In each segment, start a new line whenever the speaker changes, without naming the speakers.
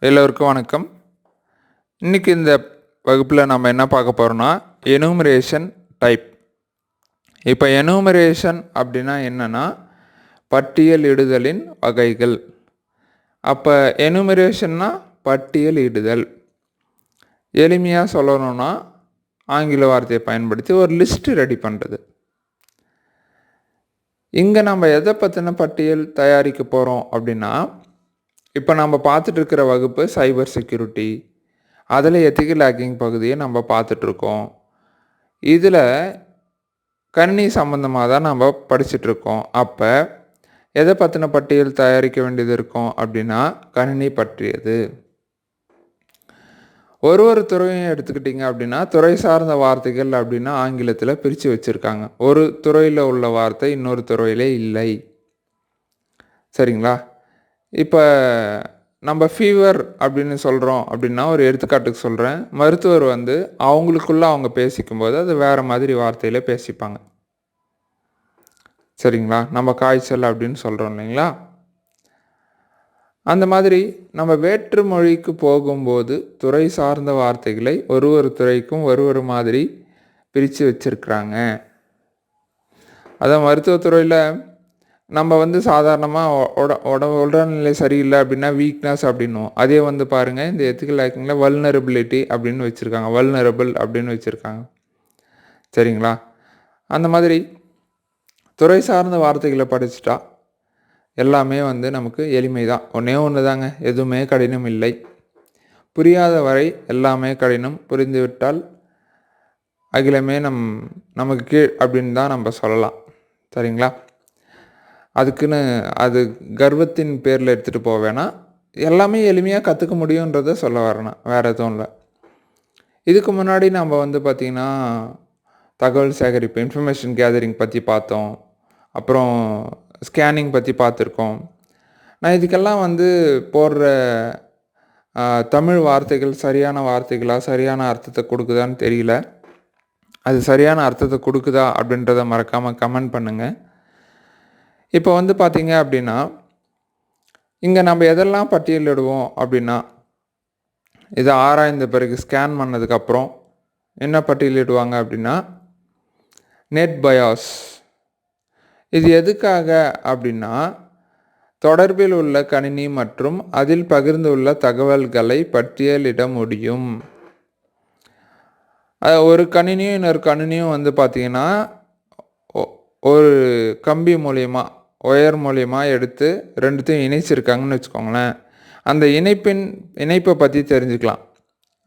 எல்லோருக்கும் வணக்கம். இன்றைக்கி இந்த வகுப்பில் நம்ம என்ன பார்க்க போகிறோம்னா எனுமரேஷன் டைப். இப்போ எனுமரேஷன் அப்படின்னா என்னென்னா பட்டியலிடுதலின் வகைகள். அப்போ எனுமரேஷன்னா பட்டியலிடுதல். எளிமையாக சொல்லணும்னா ஆங்கில வார்த்தையை பயன்படுத்தி ஒரு லிஸ்ட்டு ரெடி பண்ணுறது. இங்கே நம்ம எதை பற்றின பட்டியல் தயாரிக்க போகிறோம் அப்படின்னா, இப்போ நம்ம பார்த்துட்டு இருக்கிற வகுப்பு சைபர் செக்யூரிட்டி, அதில் எத்திக்கல் ஹேக்கிங் பகுதியை நம்ம பார்த்துட்ருக்கோம். இதில் கணினி சம்மந்தமாக தான் நம்ம படிச்சுட்ருக்கோம். அப்போ எதை பற்றின பட்டியல் தயாரிக்க வேண்டியது இருக்கும் அப்படின்னா கணினி பற்றியது. ஒரு துறையும் எடுத்துக்கிட்டிங்க அப்படின்னா துறை சார்ந்த வார்த்தைகள் அப்படின்னா ஆங்கிலத்தில் பிரித்து வச்சுருக்காங்க. ஒரு துறையில் உள்ள வார்த்தை இன்னொரு துறையிலே இல்லை. சரிங்களா? இப்போ நம்ம ஃபீவர் அப்படின்னு சொல்கிறோம் அப்படின்னா ஒரு எடுத்துக்காட்டுக்கு சொல்கிறேன். மருத்துவர் அவங்களுக்குள்ளே அவங்க பேசிக்கும்போது அது வேறு மாதிரி வார்த்தையில் பேசிப்பாங்க. சரிங்களா? நம்ம காய்ச்சல் அப்படின்னு சொல்கிறோம் இல்லைங்களா? அந்த மாதிரி நம்ம வேற்று மொழிக்கு போகும்போது துறை சார்ந்த வார்த்தைகளை ஒரு துறைக்கும் ஒரு மாதிரி பிரித்து வச்சுருக்குறாங்க. அதான் மருத்துவத்துறையில் நம்ம சாதாரணமாக உடல்நிலை சரியில்லை அப்படின்னா வீக்னஸ் அப்படின்னும். அதே பாருங்கள், இந்த எத்திக்கல் ஹேக்கிங்கில் வல்னரபிலிட்டி அப்படின்னு வச்சுருக்காங்க, வல்னரபிள் அப்படின்னு வச்சுருக்காங்க. சரிங்களா? அந்த மாதிரி துறை சார்ந்த வார்த்தைகளை படிச்சுட்டா எல்லாமே நமக்கு எளிமை தான். ஒன்று தாங்க, எதுவுமே கடினம் இல்லை. புரியாத வரை எல்லாமே கடினம், புரிந்துவிட்டால் அகிலமே நமக்கு கீழ் அப்படின்னு தான் நம்ம சொல்லலாம். சரிங்களா? அதுக்குன்னு அது கர்வத்தின் பேரில் எடுத்துகிட்டு போக வேணாம். எல்லாமே எளிமையாக கற்றுக்க முடியுன்றதை சொல்ல வரணும், வேறு எதுவும் இல்லை. இதுக்கு முன்னாடி நம்ம பார்த்திங்கன்னா தகவல் சேகரிப்பு, இன்ஃபர்மேஷன் கேதரிங் பற்றி பார்த்தோம். அப்புறம் ஸ்கேனிங் பற்றி பார்த்துருக்கோம். நான் இதுக்கெல்லாம் போடுற தமிழ் வார்த்தைகள் சரியான வார்த்தைகளா, சரியான அர்த்தத்தை கொடுக்குதான்னு தெரியல. அது சரியான அர்த்தத்தை கொடுக்குதா அப்படின்றத மறக்காமல் கமெண்ட் பண்ணுங்கள். இப்போ பார்த்தீங்க அப்படின்னா இங்கே நம்ம எதெல்லாம் பட்டியலிடுவோம் அப்படின்னா, இதை ஆராய்ந்த பிறகு ஸ்கேன் பண்ணதுக்கப்புறம் என்ன பட்டியலிடுவாங்க அப்படின்னா நெட் பயாஸ். இது எதுக்காக அப்படின்னா தொடர்பில் உள்ள கணினி மற்றும் அதில் பகிர்ந்துள்ள தகவல்களை பட்டியலிட முடியும். ஒரு கணினியும் இன்னொரு கணினியும் பார்த்திங்கன்னா ஒரு கம்பி மூலயமா, ஒயர் மூலயமா எடுத்து ரெண்டுத்தையும் இணைச்சிருக்காங்கன்னு வச்சுக்கோங்களேன். அந்த இணைப்பை பற்றி தெரிஞ்சுக்கலாம்.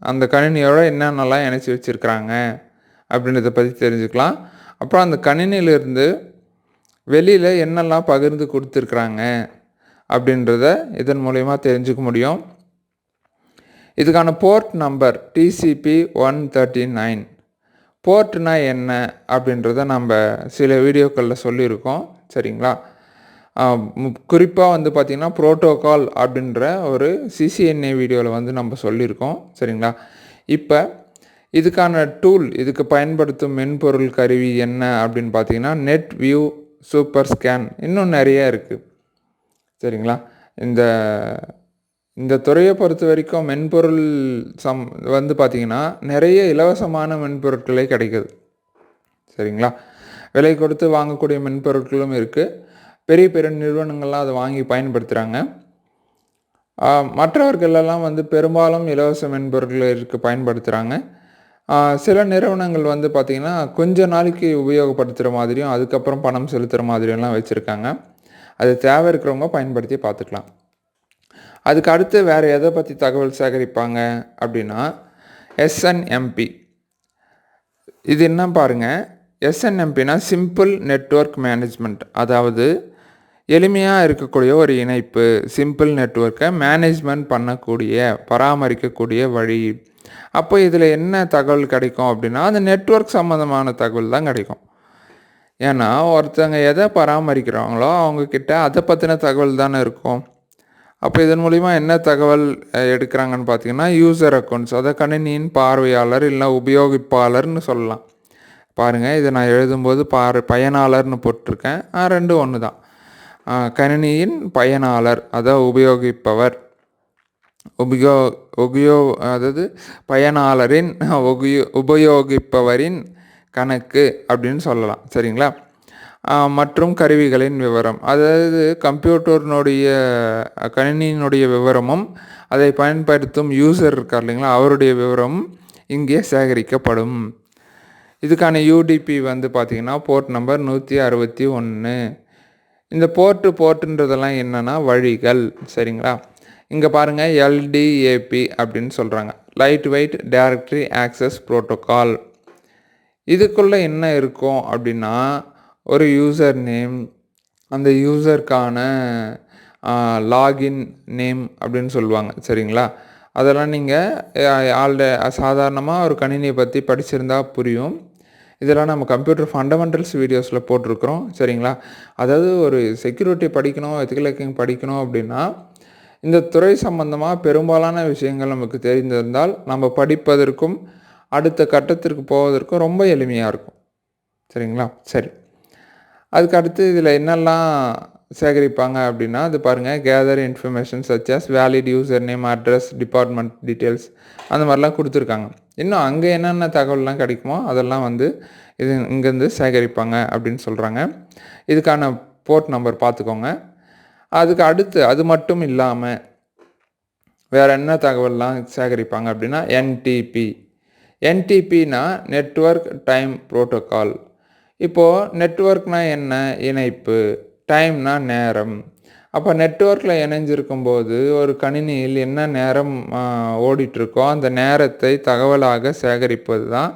அந்த கணினியோட என்னென்னலாம் இணைச்சி வச்சுருக்குறாங்க அப்படின்றத பற்றி தெரிஞ்சுக்கலாம். அப்புறம் அந்த கணினியிலிருந்து வெளியில் என்னெல்லாம் பகிர்ந்து கொடுத்துருக்குறாங்க அப்படின்றத இதன் மூலயமா தெரிஞ்சுக்க முடியும். இதுக்கான போர்ட் நம்பர் TCP/139. போர்ட்னா என்ன அப்படின்றத நம்ம சில வீடியோக்களில் சொல்லியிருக்கோம். சரிங்களா? குறிப்பாக பார்த்திங்கன்னா ப்ரோட்டோகால் அப்படின்ற ஒரு CCNA வீடியோவில் நம்ம சொல்லியிருக்கோம். சரிங்களா? இப்போ இதுக்கான டூல், இதுக்கு பயன்படுத்தும் மென்பொருள் கருவி என்ன அப்படின்னு பார்த்தீங்கன்னா நெட் வியூ, சூப்பர் ஸ்கேன், இன்னும் நிறைய இருக்குது. சரிங்களா? இந்த துறையை பொறுத்த வரைக்கும் மென்பொருள் பார்த்திங்கன்னா நிறைய இலவசமான மென்பொருட்களே கிடைக்குது. சரிங்களா? விலை கொடுத்து வாங்கக்கூடிய மென்பொருட்களும் இருக்குது. பெரிய பெரிய நிறுவனங்கள்லாம் அதை வாங்கி பயன்படுத்துகிறாங்க. மற்றவர்களெல்லாம் பெரும்பாலும் இலவச மென்பொருட்கள் பயன்படுத்துகிறாங்க. சில நிறுவனங்கள் பார்த்திங்கன்னா கொஞ்ச நாளைக்கு உபயோகப்படுத்துகிற மாதிரியும் அதுக்கப்புறம் பணம் செலுத்துகிற மாதிரியெல்லாம் வச்சுருக்காங்க. அது தேவை இருக்கிறவங்க பயன்படுத்தி பார்த்துக்கலாம். அதுக்கு அடுத்து வேறு எதை பற்றி தகவல் சேகரிப்பாங்க அப்படின்னா SNMP. இது என்ன பாருங்கள், SNMPனா சிம்பிள் நெட்வொர்க் மேனேஜ்மெண்ட். அதாவது எளிமையாக இருக்கக்கூடிய ஒரு இணைப்பு, சிம்பிள் நெட்வொர்க்கை மேனேஜ்மெண்ட் பண்ணக்கூடிய, பராமரிக்கக்கூடிய வழி. அப்போ இதில் என்ன தகவல் கிடைக்கும் அப்படின்னா அந்த நெட்வொர்க் சம்மந்தமான தகவல் தான் கிடைக்கும். ஏன்னா ஒருத்தங்க எதை பராமரிக்கிறாங்களோ அவங்கக்கிட்ட அதை பற்றின தகவல் தானே இருக்கும். அப்போ இதன் மூலிமா என்ன தகவல் எடுக்கிறாங்கன்னு பார்த்தீங்கன்னா யூசர் அக்கௌண்ட்ஸ், அதை கணினியின் பார்வையாளர் இல்லை உபயோகிப்பாளர்னு சொல்லலாம். பாருங்கள், இதை நான் எழுதும்போது பயனாளர்னு போட்டிருக்கேன். ரெண்டும் ஒன்று தான். கணினியின் பயனாளர், அதை உபயோகிப்பவர். உபயோ உபயோ அதாவது பயனாளரின் உபயோகிப்பவரின் கணக்கு அப்படின்னு சொல்லலாம். சரிங்களா? மற்றும் கருவிகளின் விவரம், அதாவது கம்ப்யூட்டர்னுடைய கணினியினுடைய விவரமும் அதை பயன்படுத்தும் யூசர் இருக்கார் இல்லைங்களா, அவருடைய விவரம் இங்கே சேகரிக்கப்படும். இதுக்கான யூடிபி வந்து பார்த்திங்கன்னா போர்ட் நம்பர் 161. இந்த போர்ட்டுன்றதெல்லாம் என்னென்னா வழிகள். சரிங்களா? இங்கே பாருங்கள், எல்டிஏபி அப்படின்னு சொல்கிறாங்க, light weight directory access protocol. இதுக்குள்ளே என்ன இருக்கும் அப்படின்னா ஒரு யூசர் நேம், அந்த யூசருக்கான லாகின் நேம் அப்படின்னு சொல்லுவாங்க. சரிங்களா? அதெல்லாம் நீங்கள் சாதாரணமாக ஒரு கணினியை பற்றி படிச்சிருந்தா புரியும். இதெல்லாம் நம்ம கம்ப்யூட்டர் ஃபண்டமெண்டல்ஸ் வீடியோஸில் போட்டிருக்கிறோம். சரிங்களா? அதாவது ஒரு செக்யூரிட்டி படிக்கணும், எத்திக்கல் ஹேக்கிங் படிக்கணும் அப்படின்னா இந்த துறை சம்பந்தமாக பெரும்பாலான விஷயங்கள் நமக்கு தெரிந்திருந்தால் நம்ம படிப்பதற்கும் அடுத்த கட்டத்திற்கு போவதற்கும் ரொம்ப எளிமையாக இருக்கும். சரிங்களா? சரி, அதுக்கு அடுத்து இதில் என்னெல்லாம் சேகரிப்பாங்க அப்படின்னா அது பாருங்கள், gather information such as valid user name, address, department details, அந்த மாதிரிலாம் கொடுத்துருக்காங்க. இன்னும் அங்கே என்னென்ன தகவல்லாம் கிடைக்குமோ அதெல்லாம் வந்து இது இங்கேருந்து சேகரிப்பாங்க அப்படின்னு சொல்கிறாங்க. இதுக்கான போர்ட் நம்பர் பார்த்துக்கோங்க. அதுக்கு அடுத்து அது மட்டும் இல்லாமல் வேறு என்ன தகவல்லாம் சேகரிப்பாங்க அப்படின்னா என்டிபினா நெட்வொர்க் டைம் ப்ரோட்டோக்கால். இப்போது நெட்வொர்க்னால் என்ன? இணைப்பு. டைம்னா நேரம். அப்போ நெட்வொர்க்கில் இணைஞ்சிருக்கும்போது ஒரு கணினியில் என்ன நேரம் ஓடிட்டுருக்கோ அந்த நேரத்தை தகவலாக சேகரிப்பது தான்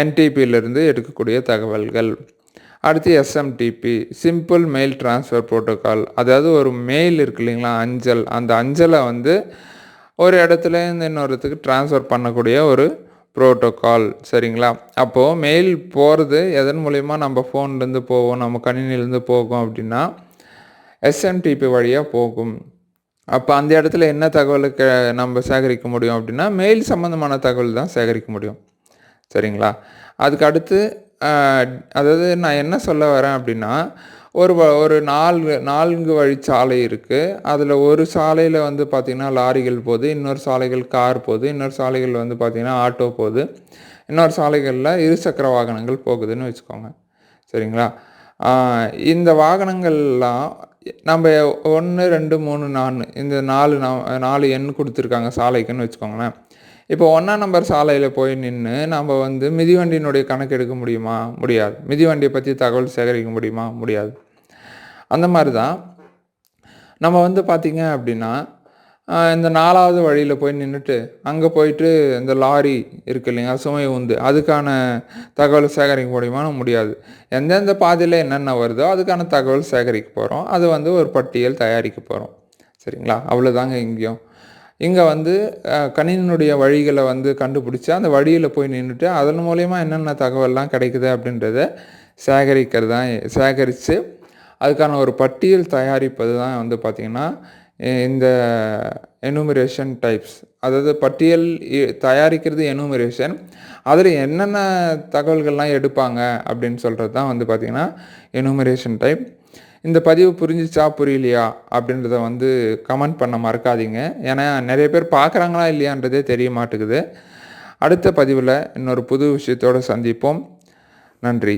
என்டிபியிலிருந்து எடுக்கக்கூடிய தகவல்கள். அடுத்து SMTP, simple mail transfer protocol. அதாவது ஒரு மெயில் இருக்கு இல்லைங்களா, அஞ்சல், அந்த அஞ்சலை வந்து ஒரு இடத்துலேருந்து இன்னொருத்துக்கு ட்ரான்ஸ்ஃபர் பண்ணக்கூடிய ஒரு ப்ரோட்டோக்கால். சரிங்களா? அப்போது மெயில் போகிறது எதன் மூலிமா நம்ம ஃபோன்லேருந்து போவோம், நம்ம கணினிலேருந்து போகும் அப்படின்னா எஸ்எம்டிபி வழியாக போகும். அப்போ அந்த இடத்துல என்ன தகவலுக்கு நம்ம சேகரிக்க முடியும் அப்படின்னா மெயில் சம்மந்தமான தகவல் தான் சேகரிக்க முடியும். சரிங்களா? அதுக்கு அடுத்து அதாவது நான் என்ன சொல்ல வரேன் அப்படின்னா ஒரு 4 வழிச்சாலை இருக்குது. அதில் ஒரு சாலையில் வந்து பார்த்திங்கன்னா லாரிகள் போகுது, இன்னொரு சாலைகள் கார் போகுது, இன்னொரு சாலைகள் வந்து பார்த்திங்கன்னா ஆட்டோ போகுது, இன்னொரு சாலைகளில் இருசக்கர வாகனங்கள் போகுதுன்னு வச்சுக்கோங்க. சரிங்களா? இந்த வாகனங்கள்லாம் நம்ம 1, 2, 3, 4 இந்த 4 எண் கொடுத்துருக்காங்க சாலைக்குன்னு வச்சுக்கோங்களேன். இப்போ 1ஆம் நம்பர் சாலையில் போய் நின்று நம்ம வந்து மிதிவண்டியினுடைய கணக்கு எடுக்க முடியுமா? முடியாது. மிதிவண்டியை பற்றி தகவல் சேகரிக்க முடியுமா? முடியாது. அந்த மாதிரி தான் நம்ம வந்து பார்த்திங்க அப்படின்னா இந்த 4வது வழியில் போய் நின்றுட்டு அங்கே போயிட்டு இந்த லாரி இருக்குது இல்லைங்க, சுமை உந்து, அதுக்கான தகவல் சேகரிக்க முடியுமா? முடியாது. எந்தெந்த பாதையில் என்னென்ன வருதோ அதுக்கான தகவல் சேகரிக்க போகிறோம். அது வந்து ஒரு பட்டியல் தயாரிக்க போகிறோம். சரிங்களா? அவ்வளோதாங்க. இங்கே வந்து கணினியினுடைய வழிகளை வந்து கண்டுபிடிச்சி அந்த வழியில் போய் நின்றுட்டு அதன் மூலயமா என்னென்ன தகவல்லாம் கிடைக்குது அப்படின்றத சேகரித்து அதுக்கான ஒரு பட்டியல் தயாரிப்பது தான் வந்து பார்த்திங்கன்னா இந்த எனுமரேஷன் டைப்ஸ். அதாவது பட்டியல் தயாரிக்கிறது எனுமரேஷன். அதில் என்னென்ன தகவல்கள்லாம் எடுப்பாங்க அப்படின்னு சொல்கிறது தான் வந்து பார்த்திங்கன்னா எனுமரேஷன் டைப். இந்த பதிவு புரிஞ்சிச்சா புரியலையா அப்படின்றத வந்து கமெண்ட் பண்ண மறக்காதீங்க. ஏன்னா நிறைய பேர் பார்க்குறாங்களா இல்லையான்றதே தெரிய மாட்டேங்குது. அடுத்த பதிவில் இன்னொரு புது விஷயத்தோடு சந்திப்போம். நன்றி.